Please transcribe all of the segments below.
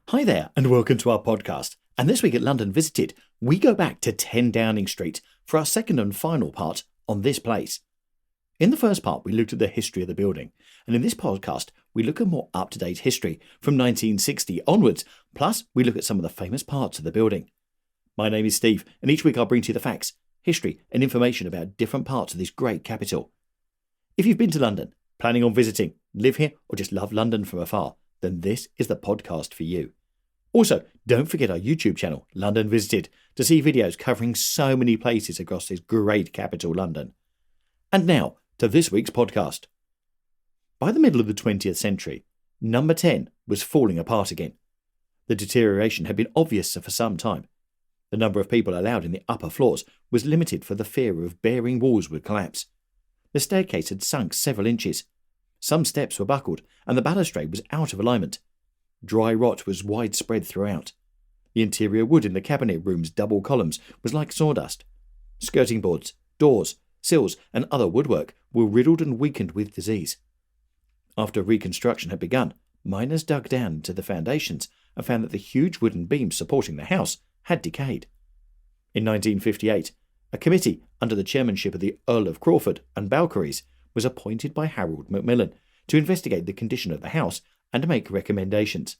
Hi there, and welcome to our podcast. And this week at London Visited, we go back to 10 Downing Street for our second and final part on this place. In the first part, we looked at the history of the building, and in this podcast, we look at more up-to-date history from 1960 onwards, plus we look at some of the famous parts of the building. My name is Steve, and each week I'll bring to you the facts, history, and information about different parts of this great capital. If you've been to London, planning on visiting, live here, or just love London from afar, then this is the podcast for you. Also, don't forget our YouTube channel, London Visited, to see videos covering so many places across this great capital, London. And now, to this week's podcast. By the middle of the 20th century, Number 10 was falling apart again. The deterioration had been obvious for some time. The number of people allowed in the upper floors was limited for the fear of bearing walls would collapse. The staircase had sunk several inches. Some steps were buckled, and the balustrade was out of alignment. Dry rot was widespread throughout. The interior wood in the cabinet room's double columns was like sawdust. Skirting boards, doors, sills, and other woodwork were riddled and weakened with disease. After reconstruction had begun, miners dug down into the foundations and found that the huge wooden beams supporting the house had decayed. In 1958, a committee under the chairmanship of the Earl of Crawford and Balcarres was appointed by Harold Macmillan to investigate the condition of the house and to make recommendations.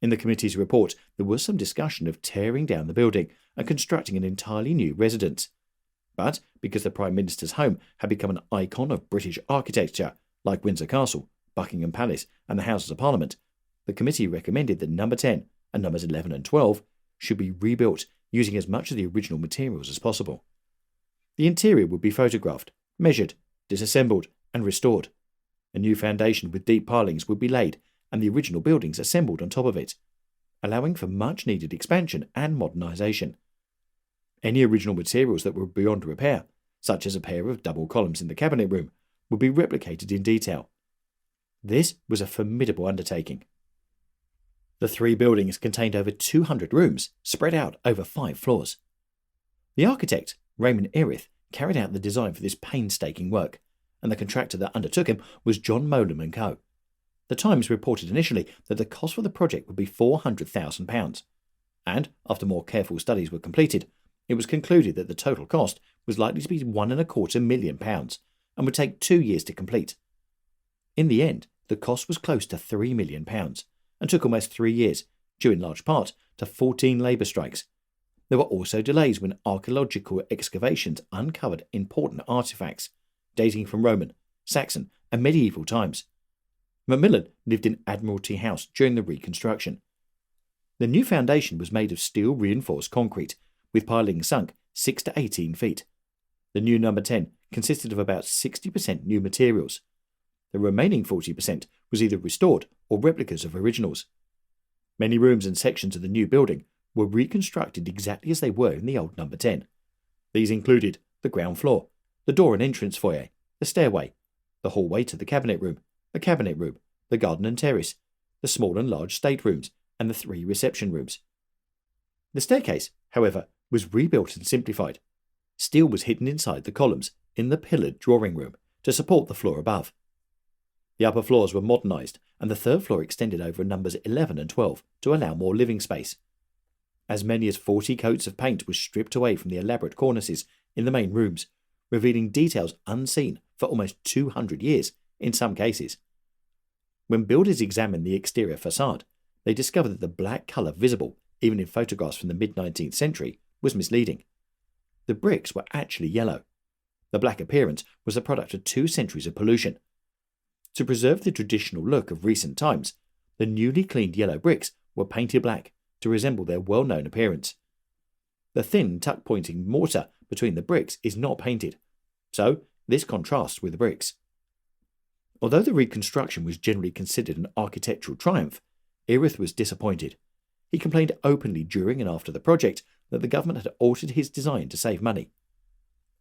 In the committee's report, there was some discussion of tearing down the building and constructing an entirely new residence. But because the Prime Minister's home had become an icon of British architecture, like Windsor Castle, Buckingham Palace, and the Houses of Parliament, the committee recommended that Number 10 and Numbers 11 and 12 should be rebuilt using as much of the original materials as possible. The interior would be photographed, measured, disassembled, and restored. A new foundation with deep pilings would be laid and the original buildings assembled on top of it, allowing for much needed expansion and modernisation. Any original materials that were beyond repair, such as a pair of double columns in the cabinet room, would be replicated in detail. This was a formidable undertaking. The three buildings contained over 200 rooms spread out over 5 floors. The architect, Raymond Erith, carried out the design for this painstaking work, and the contractor that undertook him was John Mowlem & Co. The Times reported initially that the cost for the project would be £400,000, and after more careful studies were completed, it was concluded that the total cost was likely to be £1.25 million and would take 2 years to complete. In the end, the cost was close to £3 million and took almost 3 years, due in large part to 14 labour strikes. There were also delays when archaeological excavations uncovered important artefacts dating from Roman, Saxon, and medieval times. Macmillan lived in Admiralty House during the reconstruction. The new foundation was made of steel reinforced concrete, with pilings sunk 6 to 18 feet. The new Number 10 consisted of about 60% new materials. The remaining 40% was either restored or replicas of originals. Many rooms and sections of the new building were reconstructed exactly as they were in the old Number 10. These included the ground floor, the door and entrance foyer, the stairway, the hallway to the cabinet room, the garden and terrace, the small and large staterooms, and the 3 reception rooms. The staircase, however, was rebuilt and simplified. Steel was hidden inside the columns in the pillared drawing room to support the floor above. The upper floors were modernised, and the third floor extended over Numbers 11 and 12 to allow more living space. As many as 40 coats of paint were stripped away from the elaborate cornices in the main rooms, revealing details unseen for almost 200 years in some cases. When builders examined the exterior facade, they discovered that the black colour visible, even in photographs from the mid-19th century, was misleading. The bricks were actually yellow. The black appearance was the product of 2 centuries of pollution. To preserve the traditional look of recent times, the newly cleaned yellow bricks were painted black to resemble their well-known appearance. The thin tuck-pointing mortar between the bricks is not painted, so this contrasts with the bricks. Although the reconstruction was generally considered an architectural triumph, Erith was disappointed. He complained openly during and after the project that the government had altered his design to save money.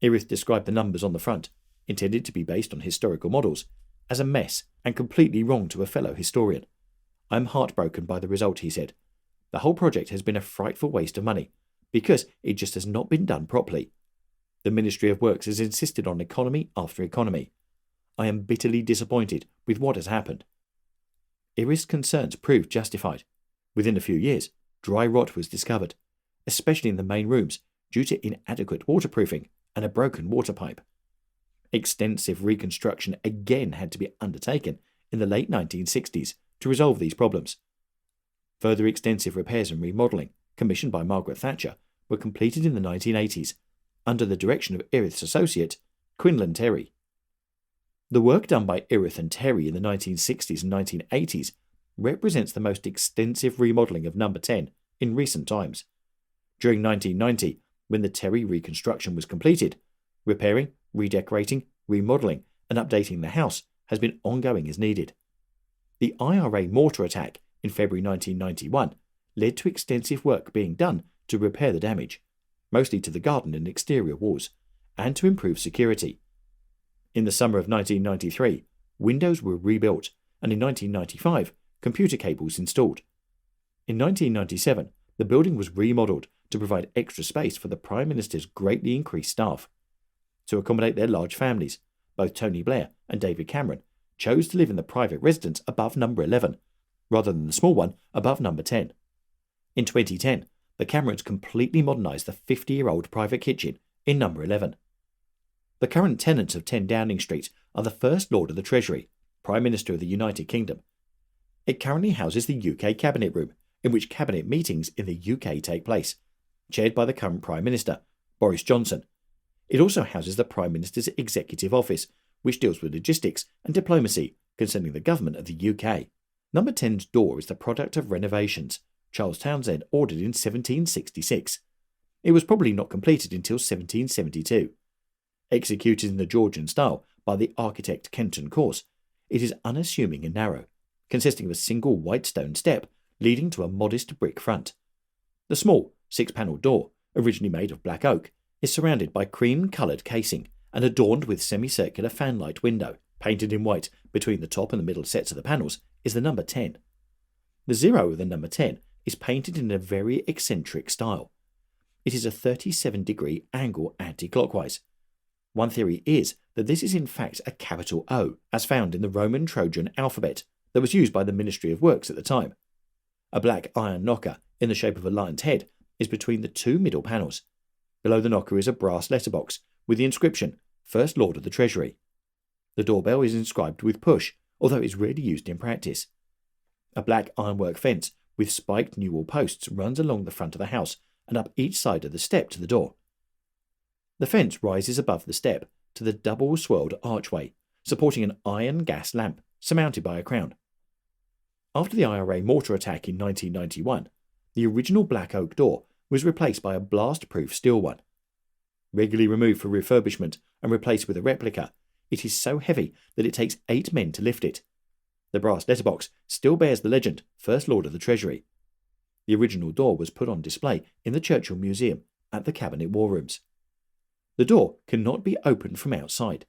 Erith described the numbers on the front, intended to be based on historical models, as a mess and completely wrong to a fellow historian. "I am heartbroken by the result," he said. "The whole project has been a frightful waste of money, because it just has not been done properly. The Ministry of Works has insisted on economy after economy. I am bitterly disappointed with what has happened." Erith's concerns proved justified. Within a few years, dry rot was discovered, especially in the main rooms due to inadequate waterproofing and a broken water pipe. Extensive reconstruction again had to be undertaken in the late 1960s to resolve these problems. Further extensive repairs and remodelling, commissioned by Margaret Thatcher, were completed in the 1980s under the direction of Erith's associate, Quinlan Terry. The work done by Erith and Terry in the 1960s and 1980s represents the most extensive remodelling of Number 10 in recent times. During 1990, when the Terry reconstruction was completed, repairing, redecorating, remodelling and updating the house has been ongoing as needed. The IRA mortar attack in February 1991 led to extensive work being done to repair the damage, mostly to the garden and exterior walls, and to improve security. In the summer of 1993, windows were rebuilt, and in 1995, computer cables installed. In 1997, the building was remodelled to provide extra space for the Prime Minister's greatly increased staff. To accommodate their large families, both Tony Blair and David Cameron chose to live in the private residence above number 11, rather than the small one above number 10. In 2010, the Camerons completely modernised the 50-year-old private kitchen in number 11. The current tenants of 10 Downing Street are the First Lord of the Treasury, Prime Minister of the United Kingdom. It currently houses the UK Cabinet Room, in which cabinet meetings in the UK take place, chaired by the current Prime Minister, Boris Johnson. It also houses the Prime Minister's Executive Office, which deals with logistics and diplomacy concerning the government of the UK. Number 10's door is the product of renovations Charles Townshend ordered in 1766. It was probably not completed until 1772. Executed in the Georgian style by the architect Kenton Corse, it is unassuming and narrow, consisting of a single white stone step leading to a modest brick front. The small, 6-panelled door, originally made of black oak, is surrounded by cream-coloured casing and adorned with semicircular fanlight window. Painted in white between the top and the middle sets of the panels is the number 10. The 0 of the number 10 is painted in a very eccentric style. It is a 37-degree angle anti-clockwise. One theory is that this is in fact a capital O, as found in the Roman Trojan alphabet that was used by the Ministry of Works at the time. A black iron knocker in the shape of a lion's head is between the two middle panels. Below the knocker is a brass letterbox with the inscription, First Lord of the Treasury. The doorbell is inscribed with push, although it is rarely used in practice. A black ironwork fence with spiked newel posts runs along the front of the house and up each side of the step to the door. The fence rises above the step to the double-swirled archway, supporting an iron gas lamp surmounted by a crown. After the IRA mortar attack in 1991, the original black oak door was replaced by a blast-proof steel one. Regularly removed for refurbishment and replaced with a replica, it is so heavy that it takes 8 men to lift it. The brass letterbox still bears the legend, First Lord of the Treasury. The original door was put on display in the Churchill Museum at the Cabinet War Rooms. The door cannot be opened from outside.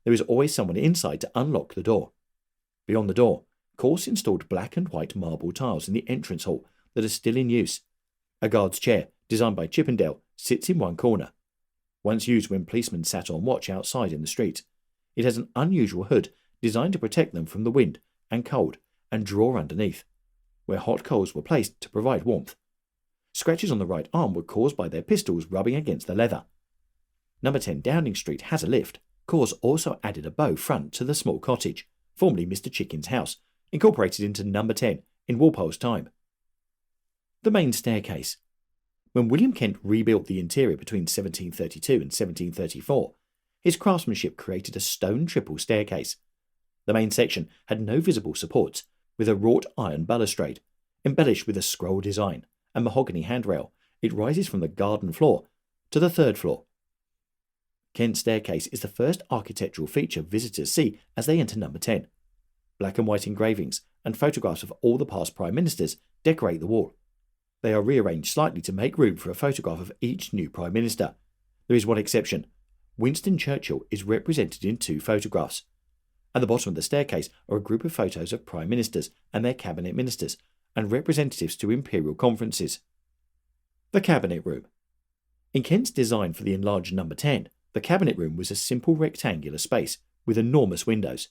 There is always someone inside to unlock the door. Beyond the door, Corse installed black and white marble tiles in the entrance hall that are still in use. A guard's chair, designed by Chippendale, sits in one corner. Once used when policemen sat on watch outside in the street. It has an unusual hood designed to protect them from the wind and cold and drawer underneath, where hot coals were placed to provide warmth. Scratches on the right arm were caused by their pistols rubbing against the leather. Number 10 Downing Street has a lift. Corse also added a bow front to the small cottage, formerly Mr. Chicken's house, incorporated into number 10 in Walpole's time. The main staircase. When William Kent rebuilt the interior between 1732 and 1734, his craftsmanship created a stone triple staircase. The main section had no visible supports, with a wrought iron balustrade, embellished with a scroll design and mahogany handrail. It rises from the garden floor to the 3rd floor. Kent's staircase is the first architectural feature visitors see as they enter number 10. Black and white engravings and photographs of all the past prime ministers decorate the wall. They are rearranged slightly to make room for a photograph of each new prime minister. There is one exception. Winston Churchill is represented in 2 photographs. At the bottom of the staircase are a group of photos of prime ministers and their cabinet ministers and representatives to imperial conferences. The Cabinet Room. In Kent's design for the enlarged number 10, the Cabinet Room was a simple rectangular space with enormous windows.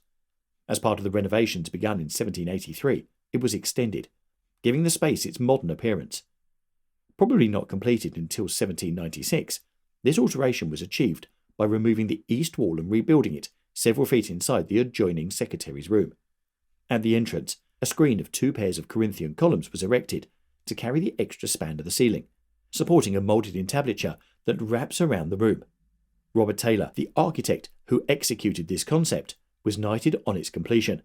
As part of the renovations begun in 1783, it was extended. giving the space its modern appearance. Probably not completed until 1796, this alteration was achieved by removing the east wall and rebuilding it several feet inside the adjoining secretary's room. At the entrance, a screen of 2 pairs of Corinthian columns was erected to carry the extra span to the ceiling, supporting a moulded entablature that wraps around the room. Robert Taylor, the architect who executed this concept, was knighted on its completion.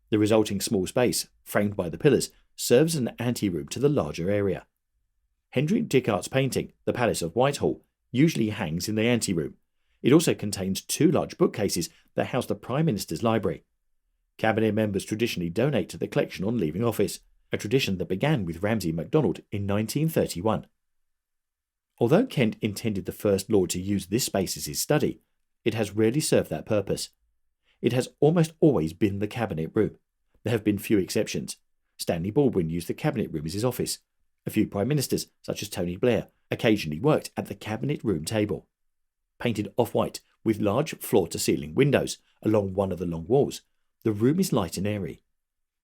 The resulting small space, framed by the pillars, serves as an anteroom to the larger area. Hendrik Dickart's painting, The Palace of Whitehall, usually hangs in the anteroom. It also contains 2 large bookcases that house the Prime Minister's library. Cabinet members traditionally donate to the collection on leaving office, a tradition that began with Ramsay MacDonald in 1931. Although Kent intended the First Lord to use this space as his study, it has rarely served that purpose. It has almost always been the cabinet room. There have been few exceptions. Stanley Baldwin used the cabinet room as his office. A few prime ministers, such as Tony Blair, occasionally worked at the cabinet room table. Painted off-white with large floor-to-ceiling windows along one of the long walls, the room is light and airy.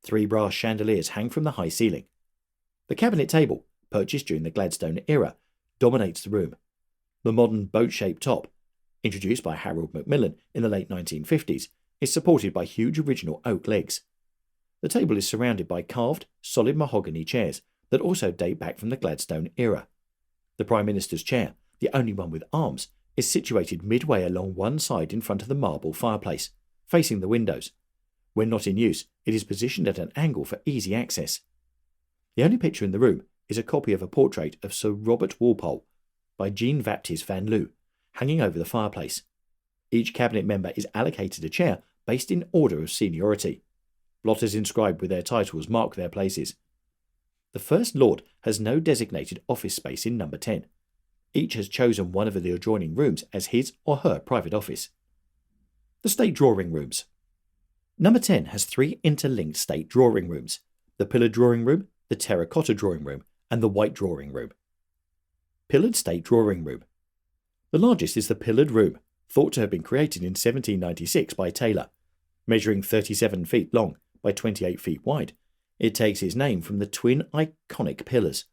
3 brass chandeliers hang from the high ceiling. The cabinet table, purchased during the Gladstone era, dominates the room. The modern boat-shaped top, introduced by Harold Macmillan in the late 1950s, is supported by huge original oak legs. The table is surrounded by carved, solid mahogany chairs that also date back from the Gladstone era. The Prime Minister's chair, the only one with arms, is situated midway along one side in front of the marble fireplace, facing the windows. When not in use, it is positioned at an angle for easy access. The only picture in the room is a copy of a portrait of Sir Robert Walpole by Jean-Baptiste Van Loo, hanging over the fireplace. Each cabinet member is allocated a chair based in order of seniority. Blotters inscribed with their titles mark their places. The First Lord has no designated office space in number 10. Each has chosen one of the adjoining rooms as his or her private office. The State Drawing Rooms. Number 10 has 3 interlinked state drawing rooms: the pillared drawing room, the terracotta drawing room, and the white drawing room. Pillared State Drawing Room. The largest is the pillared room, thought to have been created in 1796 by Taylor. Measuring 37 feet long by 28 feet wide, it takes its name from the twin iconic pillars,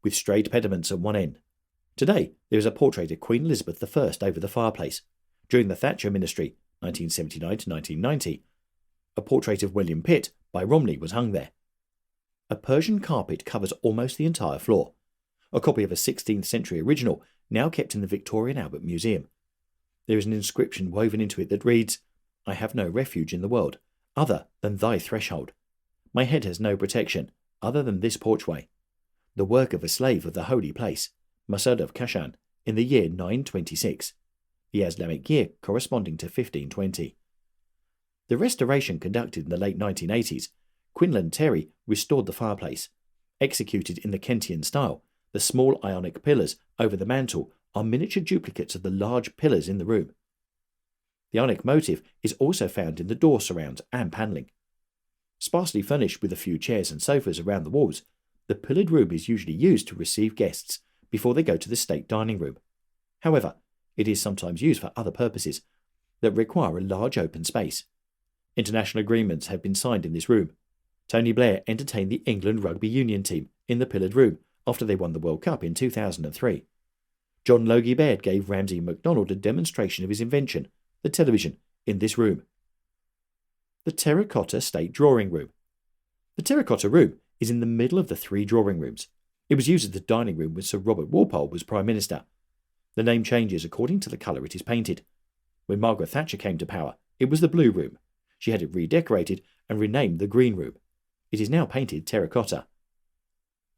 with straight pediments at one end. Today, there is a portrait of Queen Elizabeth I over the fireplace. During the Thatcher ministry, 1979 to 1990, a portrait of William Pitt by Romney was hung there. A Persian carpet covers almost the entire floor, a copy of a 16th century original now kept in the Victoria and Albert Museum. There is an inscription woven into it that reads, "I have no refuge in the world, other than thy threshold. My head has no protection, other than this porchway. The work of a slave of the holy place, Masud of Kashan, in the year 926, the Islamic year corresponding to 1520. The restoration conducted in the late 1980s, Quinlan Terry restored the fireplace. Executed in the Kentian style, the small ionic pillars over the mantel are miniature duplicates of the large pillars in the room. The ionic motif is also found in the door surrounds and panelling. Sparsely furnished with a few chairs and sofas around the walls, the pillared room is usually used to receive guests before they go to the state dining room. However, it is sometimes used for other purposes that require a large open space. International agreements have been signed in this room. Tony Blair entertained the England Rugby Union team in the pillared room after they won the World Cup in 2003. John Logie Baird gave Ramsay MacDonald a demonstration of his invention, the television, in this room. The Terracotta State Drawing Room. The terracotta room is in the middle of the 3 drawing rooms. It was used as the dining room when Sir Robert Walpole was Prime Minister. The name changes according to the colour it is painted. When Margaret Thatcher came to power, it was the Blue Room. She had it redecorated and renamed the Green Room. It is now painted terracotta.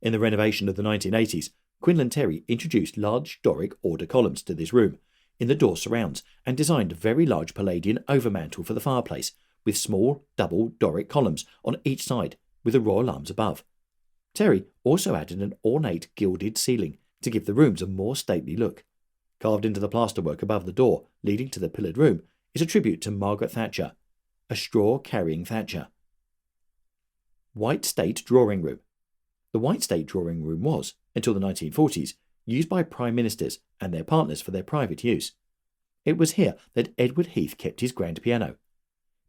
In the renovation of the 1980s, Quinlan Terry introduced large Doric order columns to this room in the door surrounds and designed a very large Palladian overmantel for the fireplace with small double Doric columns on each side with the royal arms above. Terry also added an ornate gilded ceiling to give the rooms a more stately look. Carved into the plasterwork above the door leading to the pillared room is a tribute to Margaret Thatcher, a straw-carrying Thatcher. White State Drawing Room. The White State Drawing Room was, until the 1940s, used by prime ministers and their partners for their private use. It was here that Edward Heath kept his grand piano.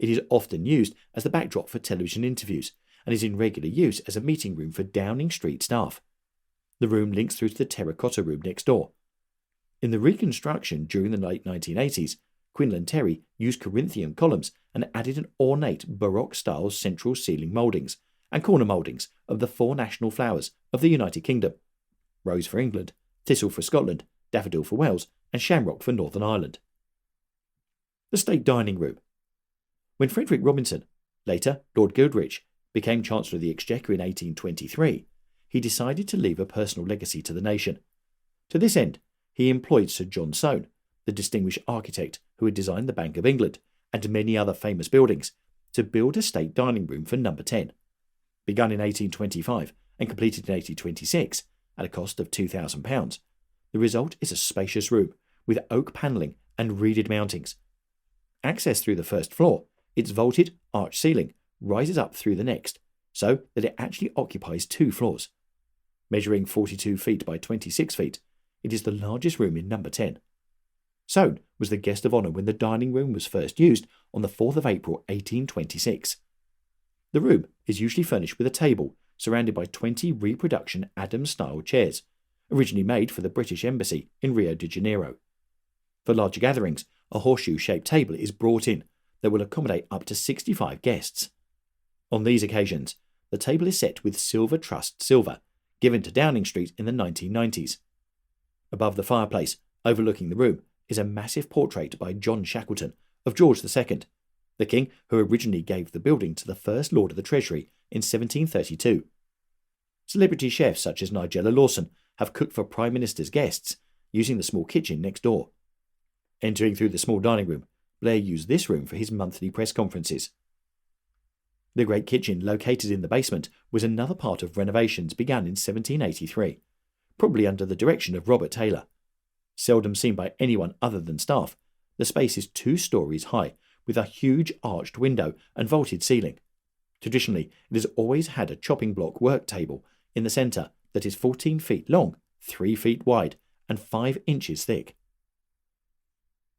It is often used as the backdrop for television interviews and is in regular use as a meeting room for Downing Street staff. The room links through to the terracotta room next door. In the reconstruction during the late 1980s, Quinlan Terry used Corinthian columns and added an ornate Baroque-style central ceiling mouldings and corner mouldings of the 4 national flowers of the United Kingdom: rose for England, thistle for Scotland, daffodil for Wales, and shamrock for Northern Ireland. The State Dining Room. When Frederick Robinson, later Lord Goderich, became Chancellor of the Exchequer in 1823, he decided to leave a personal legacy to the nation. To this end, he employed Sir John Soane, the distinguished architect who had designed the Bank of England and many other famous buildings, to build a state dining room for number 10. Begun in 1825 and completed in 1826 at a cost of £2,000, the result is a spacious room with oak panelling and reeded mountings. Access through the first floor, its vaulted, arched ceiling rises up through the next, so that it actually occupies 2 floors. Measuring 42 feet by 26 feet, it is the largest room in number 10. Soane was the guest of honour when the dining room was first used on the 4th of April 1826. The room is usually furnished with a table surrounded by 20 reproduction Adams-style chairs, originally made for the British Embassy in Rio de Janeiro. For larger gatherings, a horseshoe-shaped table is brought in that will accommodate up to 65 guests. On these occasions, the table is set with silver trussed silver, given to Downing Street in the 1990s. Above the fireplace, overlooking the room, is a massive portrait by John Shackleton of George II, the king who originally gave the building to the First Lord of the Treasury in 1732. Celebrity chefs such as Nigella Lawson have cooked for Prime Minister's guests using the small kitchen next door. Entering through the small dining room, Blair used this room for his monthly press conferences. The great kitchen located in the basement was another part of renovations begun in 1783, probably under the direction of Robert Taylor. Seldom seen by anyone other than staff, the space is 2 stories high with a huge arched window and vaulted ceiling. Traditionally, it has always had a chopping block work table in the centre that is 14 feet long, 3 feet wide, and 5 inches thick.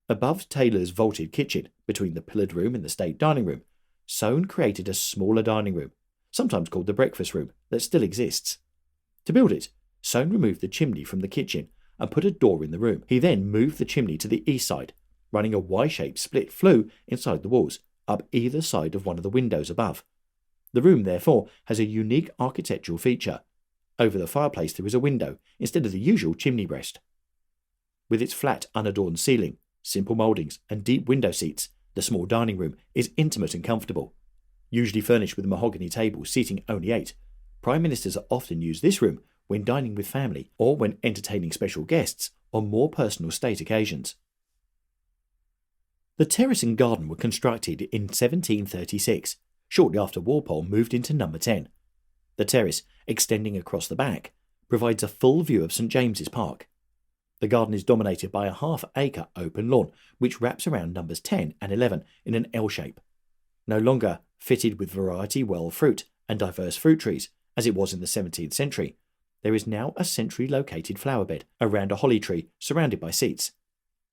Above Taylor's vaulted kitchen, between the pillared room and the state dining room, Soane created a smaller dining room, sometimes called the breakfast room, that still exists. To build it, Soane removed the chimney from the kitchen and put a door in the room. He then moved the chimney to the east side, running a Y-shaped split flue inside the walls, up either side of one of the windows above. The room, therefore, has a unique architectural feature. Over the fireplace there is a window, instead of the usual chimney breast. With its flat, unadorned ceiling, simple mouldings, and deep window seats, the small dining room is intimate and comfortable. Usually furnished with mahogany tables seating only 8, Prime Ministers often use this room when dining with family or when entertaining special guests on more personal state occasions. The terrace and garden were constructed in 1736, shortly after Walpole moved into number 10. The terrace, extending across the back, provides a full view of St James's Park. The garden is dominated by a half-acre open lawn, which wraps around numbers 10 and 11 in an L shape. No longer fitted with variety well fruit and diverse fruit trees, as it was in the 17th century, there is now a centrally located flower bed around a holly tree surrounded by seats.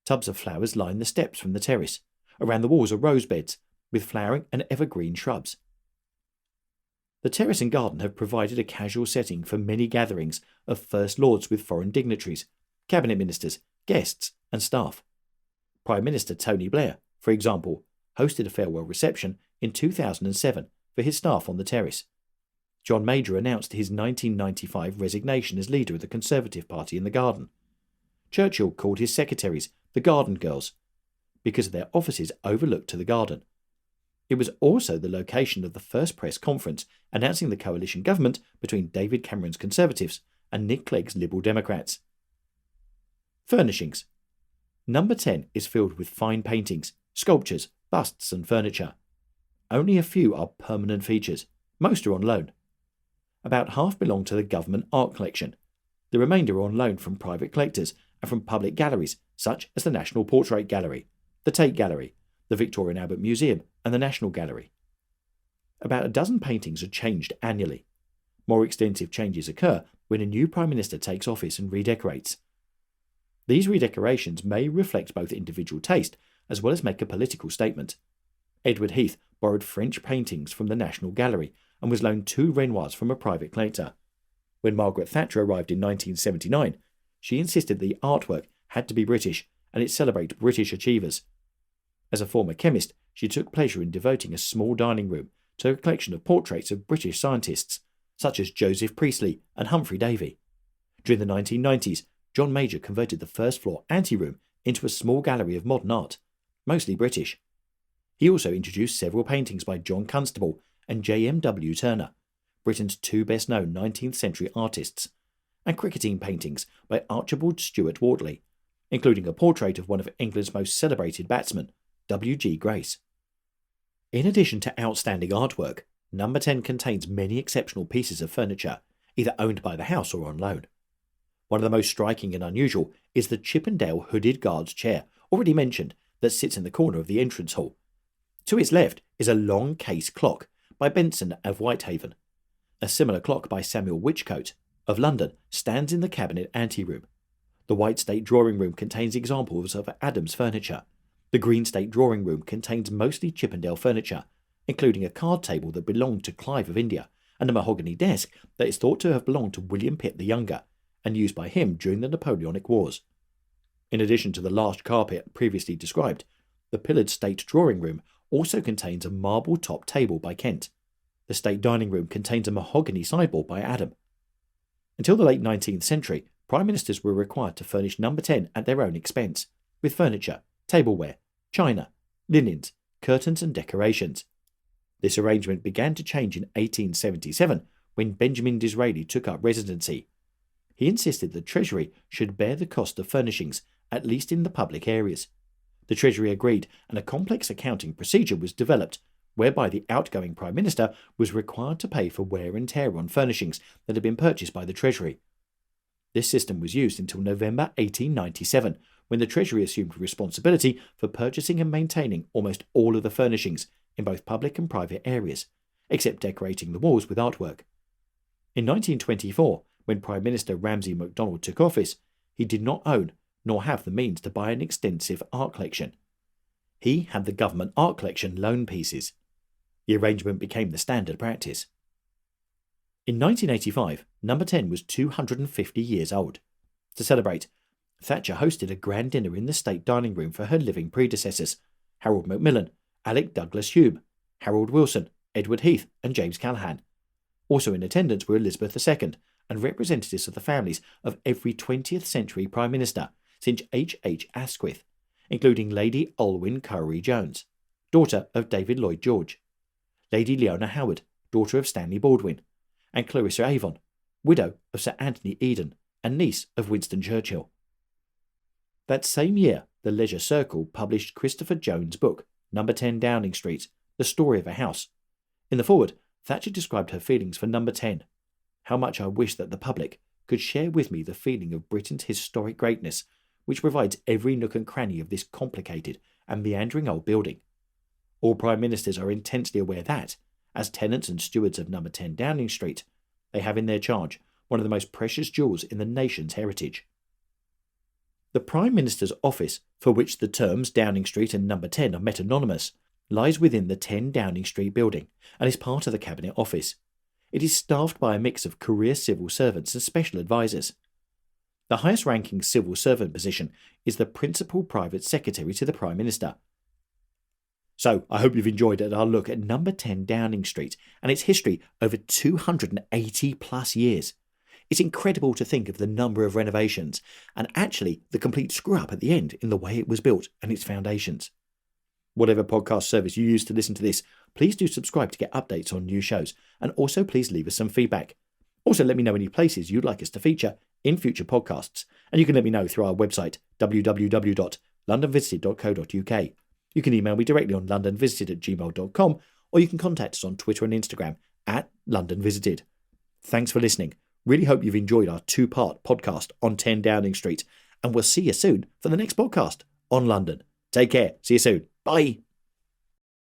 Tubs of flowers line the steps from the terrace. Around the walls are rose beds with flowering and evergreen shrubs. The terrace and garden have provided a casual setting for many gatherings of First Lords with foreign dignitaries, cabinet ministers, guests and staff. Prime Minister Tony Blair, for example, hosted a farewell reception in 2007 for his staff on the terrace. John Major announced his 1995 resignation as leader of the Conservative Party in the garden. Churchill called his secretaries the Garden Girls, because their offices overlooked to the garden. It was also the location of the first press conference announcing the coalition government between David Cameron's Conservatives and Nick Clegg's Liberal Democrats. Furnishings. Number 10 is filled with fine paintings, sculptures, busts and furniture. Only a few are permanent features. Most are on loan. About half belong to the government art collection. The remainder are on loan from private collectors and from public galleries such as the National Portrait Gallery, the Tate Gallery, the Victoria and Albert Museum and the National Gallery. About a dozen paintings are changed annually. More extensive changes occur when a new Prime Minister takes office and redecorates. These redecorations may reflect both individual taste as well as make a political statement. Edward Heath borrowed French paintings from the National Gallery and was loaned 2 Renoirs from a private collector. When Margaret Thatcher arrived in 1979, she insisted the artwork had to be British and it celebrate British achievers. As a former chemist, she took pleasure in devoting a small dining room to a collection of portraits of British scientists, such as Joseph Priestley and Humphrey Davy. During the 1990s, John Major converted the first floor anteroom into a small gallery of modern art, mostly British. He also introduced several paintings by John Constable and J.M.W. Turner, Britain's 2 best-known 19th century artists, and cricketing paintings by Archibald Stuart Wortley, including a portrait of one of England's most celebrated batsmen, W.G. Grace. In addition to outstanding artwork, Number 10 contains many exceptional pieces of furniture, either owned by the house or on loan. One of the most striking and unusual is the Chippendale hooded guard's chair, already mentioned, that sits in the corner of the entrance hall. To its left is a long case clock by Benson of Whitehaven. A similar clock by Samuel Whichcote of London stands in the cabinet anteroom. The White State drawing room contains examples of Adams furniture. The Green State drawing room contains mostly Chippendale furniture, including a card table that belonged to Clive of India and a mahogany desk that is thought to have belonged to William Pitt the Younger and used by him during the Napoleonic Wars. In addition to the large carpet previously described, the pillared State drawing room also contains a marble-top table by Kent. The State dining room contains a mahogany sideboard by Adam. Until the late 19th century, Prime Ministers were required to furnish Number 10 at their own expense, with furniture, tableware, china, linens, curtains and decorations. This arrangement began to change in 1877 when Benjamin Disraeli took up residency. He insisted the Treasury should bear the cost of furnishings, at least in the public areas. The Treasury agreed, and a complex accounting procedure was developed, whereby the outgoing Prime Minister was required to pay for wear and tear on furnishings that had been purchased by the Treasury. This system was used until November 1897, when the Treasury assumed responsibility for purchasing and maintaining almost all of the furnishings in both public and private areas, except decorating the walls with artwork. In 1924, when Prime Minister Ramsay MacDonald took office, he did not own nor have the means to buy an extensive art collection. He had the government art collection loan pieces. The arrangement became the standard practice. In 1985, Number 10 was 250 years old. To celebrate, Thatcher hosted a grand dinner in the State dining room for her living predecessors, Harold Macmillan, Alec Douglas Hume, Harold Wilson, Edward Heath and James Callaghan. Also in attendance were Elizabeth II and representatives of the families of every 20th century Prime Minister since H. Asquith, including Lady Olwyn Currie-Jones, daughter of David Lloyd George, Lady Leona Howard, daughter of Stanley Baldwin, and Clarissa Avon, widow of Sir Anthony Eden and niece of Winston Churchill. That same year, the Leisure Circle published Christopher Jones' book, Number 10 Downing Street, The Story of a House. In the foreword, Thatcher described her feelings for Number 10. How much I wish that the public could share with me the feeling of Britain's historic greatness, which provides every nook and cranny of this complicated and meandering old building. All Prime Ministers are intensely aware that, as tenants and stewards of Number 10 Downing Street, they have in their charge one of the most precious jewels in the nation's heritage. The Prime Minister's office, for which the terms Downing Street and Number 10 are metonymous, lies within the 10 Downing Street building and is part of the Cabinet Office. It is staffed by a mix of career civil servants and special advisers. The highest ranking civil servant position is the Principal Private Secretary to the Prime Minister. So, I hope you've enjoyed our look at Number 10 Downing Street and its history over 280 plus years. It's incredible to think of the number of renovations and actually the complete screw-up at the end in the way it was built and its foundations. Whatever podcast service you use to listen to this, please do subscribe to get updates on new shows, and also please leave us some feedback. Also let me know any places you'd like us to feature in future podcasts, and you can let me know through our website www.londonvisited.co.uk. You can email me directly on londonvisited@gmail.com, or you can contact us on Twitter and Instagram @LondonVisited. Thanks for listening. Really hope you've enjoyed our 2-part podcast on 10 Downing Street, and we'll see you soon for the next podcast on London. Take care. See you soon. Bye.